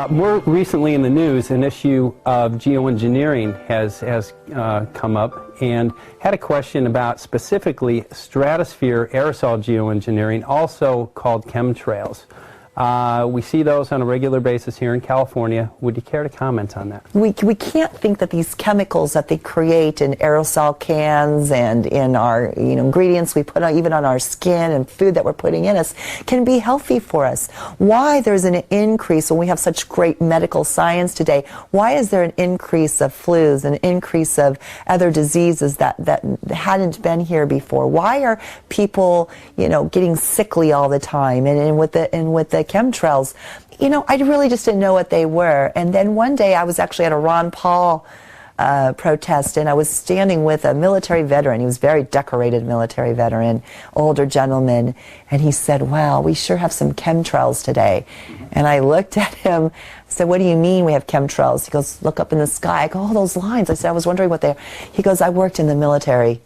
More recently in the news, an issue of geoengineering has come up, and had a question about specifically stratosphere aerosol geoengineering, also called chemtrails. We see those on a regular basis here in California. Would you care to comment on that? We can't think that these chemicals that they create in aerosol cans and in our ingredients we put on, even on our skin and food that we're putting in us, can be healthy for us. Why there's an increase when we have such great medical science today? Why is there an increase of flus, an increase of other diseases that hadn't been here before? Why are people getting sickly all the time? And with the chemtrails, I really just didn't know what they were. And then one day I was actually at a Ron Paul protest, and I was standing with a military veteran. He was a very decorated military veteran, older gentleman, and he said, "Wow, we sure have some chemtrails today." And I looked at him, said, "What do you mean we have chemtrails?" He goes, "Look up in the sky." I go, "Oh, those lines." I said, "I was wondering what they are." He goes, "I worked in the military."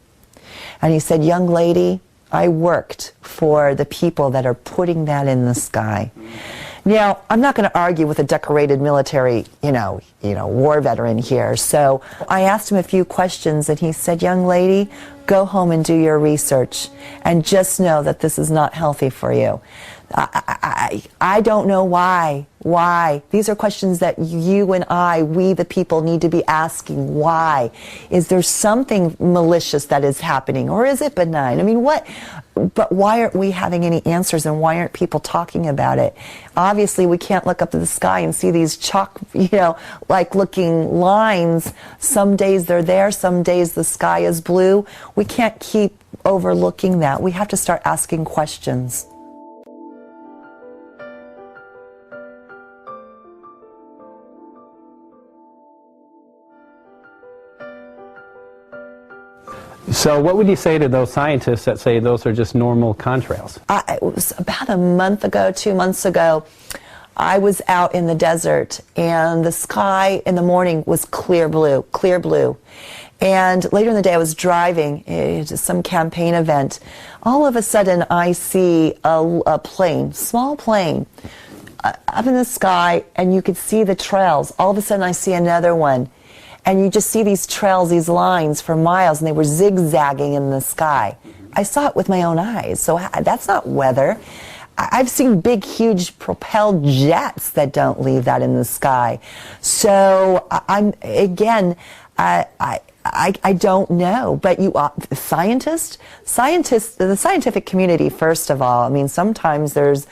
And he said, "Young lady, I worked for the people that are putting that in the sky." Now, I'm not going to argue with a decorated military, war veteran here. So I asked him a few questions, and he said, "Young lady, go home and do your research, and just know that this is not healthy for you." I don't know why. Why? These are questions that you and we the people, need to be asking. Why? Is there something malicious that is happening, or is it benign? I mean, what? But why aren't we having any answers, and why aren't people talking about it? Obviously, we can't look up to the sky and see these chalk, like looking lines. Some days they're there, some days the sky is blue. We can't keep overlooking that. We have to start asking questions. So what would you say to those scientists that say those are just normal contrails? It was about a month ago, 2 months ago, I was out in the desert, and the sky in the morning was clear blue, clear blue. And later in the day I was driving to some campaign event. All of a sudden I see a plane, small plane, up in the sky, and you could see the trails. All of a sudden I see another one. And you just see these trails, these lines for miles, and they were zigzagging in the sky. I saw it with my own eyes, so that's not weather. I've seen big, huge propelled jets that don't leave that in the sky. So I don't know, but the scientific community, first of all, I mean, sometimes there's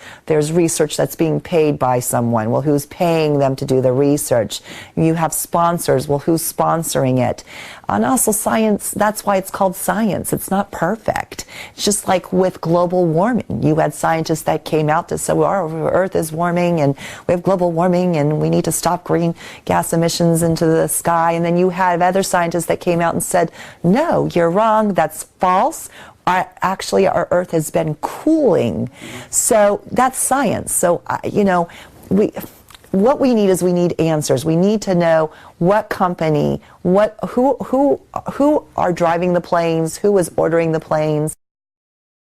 research that's being paid by someone. Well, who's paying them to do the research? You have sponsors. Well, who's sponsoring it? And also science, that's why it's called science. It's not perfect. It's just like with global warming. You had scientists that came out to say, well, our Earth is warming, and we have global warming, and we need to stop green gas emissions into the sky. And then you had other scientists that came out and said, no, you're wrong, that's false. Actually, our Earth has been cooling. So that's science. So, what we need is answers. We need to know what company, who are driving the planes, who is ordering the planes.